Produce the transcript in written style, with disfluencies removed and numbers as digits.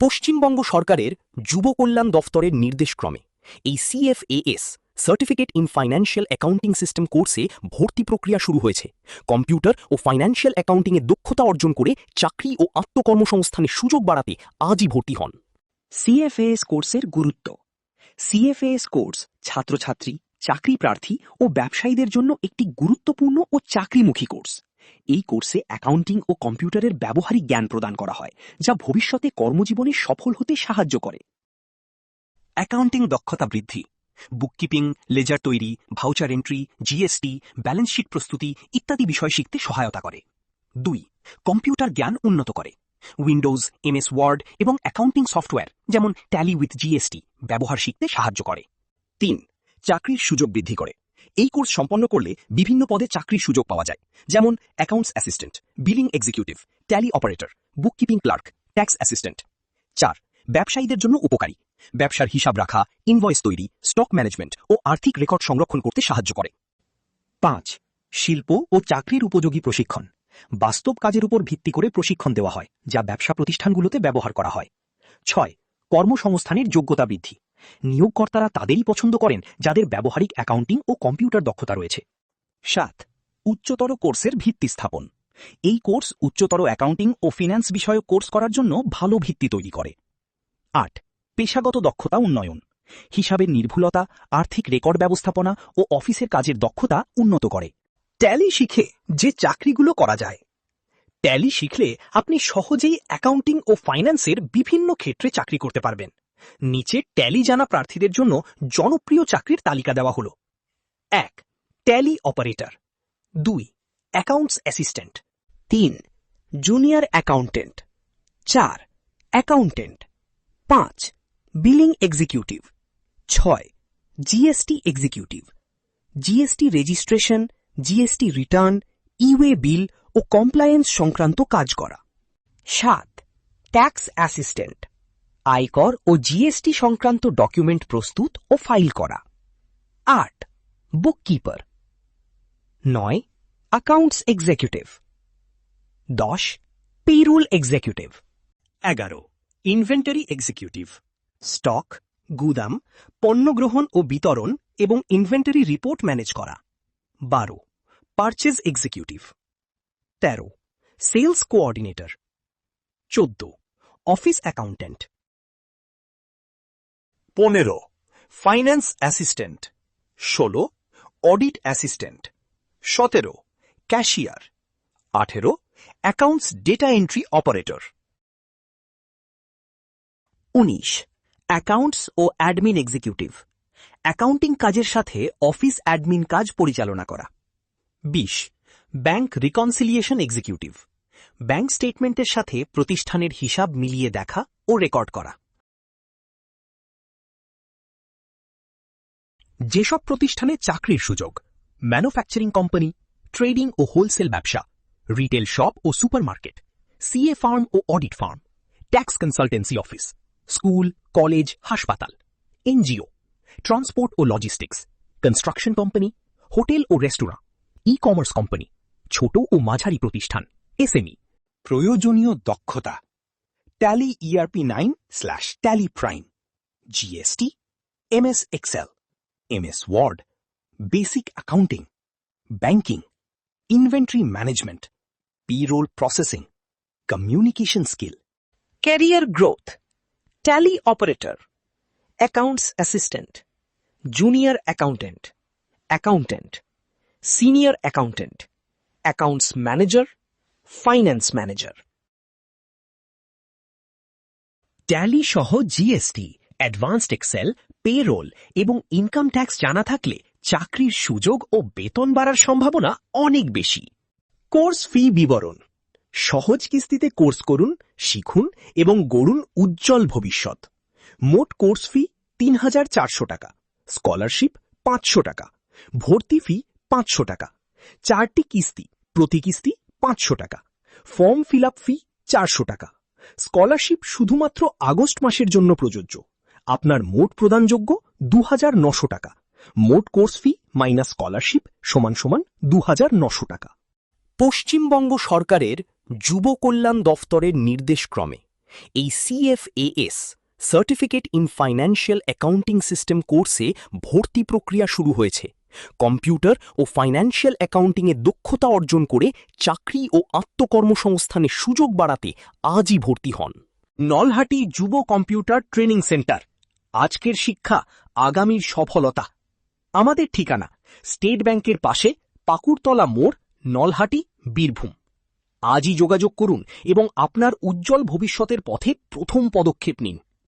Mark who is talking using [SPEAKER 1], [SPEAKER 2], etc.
[SPEAKER 1] পশ্চিমবঙ্গ সরকারের যুব কল্যাণ দফতরের নির্দেশক্রমে এই CFAS certificate in financial accounting system কোর্সে ভর্তি প্রক্রিয়া শুরু হয়েছে। কম্পিউটার ও ফাইন্যান্সিয়াল অ্যাকাউন্টিংয়ে দক্ষতা অর্জন করে চাকরি ও আত্মকর্মসংস্থানের সুযোগ বাড়াতে আজই ভর্তি হন।
[SPEAKER 2] CFAS কোর্সের গুরুত্ব। CFAS কোর্স ছাত্রছাত্রী, চাকরি প্রার্থী ও ব্যবসায়ীদের জন্য একটি গুরুত্বপূর্ণ ও চাকরিমুখী কোর্স। এই কোর্সে অ্যাকাউন্টিং ও কম্পিউটারের ব্যবহারিক জ্ঞান প্রদান করা হয়, যা ভবিষ্যতে কর্মজীবনে সফল হতে সাহায্য করে। অ্যাকাউন্টিং দক্ষতা বৃদ্ধি, বুককিপিং, লেজার তৈরি, voucher entry, GST, balance sheet প্রস্তুতি ইত্যাদি বিষয় শিখতে সহায়তা করে। 2. কম্পিউটার জ্ঞান উন্নত করে। উইন্ডোজ, MS ওয়ার্ড এবং অ্যাকাউন্টিং সফটওয়্যার যেমন ট্যালি উইথ GST ব্যবহার শিখতে সাহায্য করে। 3. চাকরির সুযোগ বৃদ্ধি করে। এই কোর্স সম্পন্ন করলে বিভিন্ন পদে চাকরির সুযোগ পাওয়া যায়, যেমন accounts assistant, billing executive, Tally operator, bookkeeping clerk, tax assistant. 4. ব্যবসায়ীদের জন্য উপকারী। ব্যবসার হিসাব রাখা, ইনভয়েস তৈরি, স্টক ম্যানেজমেন্ট ও আর্থিক রেকর্ড সংরক্ষণ করতে সাহায্য করে। 5. শিল্প ও চাকরির উপযোগী প্রশিক্ষণ। বাস্তব কাজের উপর ভিত্তি করে প্রশিক্ষণ দেওয়া হয়, যা ব্যবসা প্রতিষ্ঠানগুলোতে ব্যবহার করা হয়। 6. কর্মসংস্থানের যোগ্যতা বৃদ্ধি। নিয়োগকর্তারা তাদেরই পছন্দ করেন যাদের ব্যবহারিক অ্যাকাউন্টিং ও কম্পিউটার দক্ষতা রয়েছে। 7. উচ্চতর কোর্সের ভিত্তি স্থাপন। এই কোর্স উচ্চতর অ্যাকাউন্টিং ও ফিন্যান্স বিষয়ক কোর্স করার জন্য ভালো ভিত্তি তৈরি করে। 8. পেশাগত দক্ষতা উন্নয়ন। হিসাবের নির্ভুলতা, আর্থিক রেকর্ড ব্যবস্থাপনা ও অফিসের কাজের দক্ষতা উন্নত করে। ট্যালি শিখে যে চাকরিগুলো করা যায়। ট্যালি শিখলে আপনি সহজেই অ্যাকাউন্টিং ও ফাইন্যান্সের বিভিন্ন ক্ষেত্রে চাকরি করতে পারবেন। নিচে ট্যালি জানা প্রার্থীদের জন্য জনপ্রিয় চাকরির তালিকা দেওয়া হলো। 1. Tally operator. 2. Accounts assistant. 3. Junior accountant. 4. Accountant. 5. Billing executive. 6. GST executive. GST registration, GST return, e way bill ও কমপ্লায়েন্স সংক্রান্ত কাজ করা। 7. Tax assistant. আয়কর ও GST সংক্রান্ত ডকুমেন্ট প্রস্তুত ও ফাইল করা। 8. Bookkeeper. 9. Accounts executive. 10. Payroll executive. 11. Inventory executive. Stock, গুদাম, পণ্য গ্রহণ ও বিতরণ এবং ইনভেন্টরি রিপোর্ট ম্যানেজ করা। 12. Purchase executive. 13. Sales coordinator. 14. Office accountant. 15. Finance assistant. 16. Audit assistant. 17. Cashier. 18. Accounts data entry operator. 19. Accounts ও অ্যাডমিন এক্সিকিউটিভ। অ্যাকাউন্টিং কাজের সাথে অফিস অ্যাডমিন কাজ পরিচালনা করা। 20. Bank reconciliation executive. ব্যাংক স্টেটমেন্টের সাথে প্রতিষ্ঠানের হিসাব মিলিয়ে দেখা ও রেকর্ড করা। যেসব প্রতিষ্ঠানে চাকরির সুযোগ: ম্যানুফ্যাকচারিং কোম্পানি, ট্রেডিং ও হোলসেল ব্যবসা, রিটেল শপ ও সুপারমার্কেট, CA ফার্ম ও audit firm, tax consultancy office, school, college, হাসপাতাল, NGO, ট্রান্সপোর্ট ও লজিস্টিক্স, কনস্ট্রাকশন কোম্পানি, হোটেল ও রেস্টুরেন্ট, ই-কমার্স কোম্পানি, ছোট ও মাঝারি প্রতিষ্ঠান, SME। প্রয়োজনীয় দক্ষতা: ট্যালি ERP9/ট্যালি prime, GST, MS excel, MS word, basic accounting, banking, inventory management, payroll processing, communication skill. Career growth: tally operator, accounts assistant, junior accountant, accountant, senior accountant, accounts manager, finance manager. Tally সহ GST, advanced Excel, payroll এবং income tax জানা থাকলে চাকরির সুযোগ ও বেতন বাড়ার সম্ভাবনা অনেক বেশি। কোর্স ফি বিবরণ: সহজ কিস্তিতে কোর্স করুন, শিখুন এবং গড়ুন উজ্জ্বল ভবিষ্যৎ। মোট কোর্স ফি 3,400 টাকা, স্কলারশিপ 500 টাকা, ভর্তি ফি 500 টাকা, 4টি কিস্তি, প্রতি কিস্তি 500 টাকা, ফর্ম ফিল আপ ফি 400 টাকা। স্কলারশিপ শুধুমাত্র আগস্ট মাসের জন্য প্রযোজ্য। আপনার মোট প্রদানযোগ্য 2,900 টাকা। মোট কোর্স ফি মাইনাস স্কলারশিপ সমান 2,900 টাকা।
[SPEAKER 1] পশ্চিমবঙ্গ সরকারের যুব কল্যাণ দফতরের নির্দেশক্রমে এই CFAS certificate in financial accounting system কোর্সে ভর্তি প্রক্রিয়া শুরু হয়েছে। কম্পিউটার ও ফাইন্যান্সিয়াল অ্যাকাউন্টিংয়ে দক্ষতা অর্জন করে চাকরি ও আত্মকর্মসংস্থানের সুযোগ বাড়াতে আজই ভর্তি হন।
[SPEAKER 2] নলহাটি যুব কম্পিউটার ট্রেনিং সেন্টার, আজকের শিক্ষা আগামীর সফলতা। আমাদের ঠিকানা স্টেট ব্যাংকের পাশে, পাকুড়তলা মোড়, নলহাটি, বীরভূম। আজই যোগাযোগ করুন এবং আপনার উজ্জ্বল ভবিষ্যতের পথে প্রথম পদক্ষেপ নিন।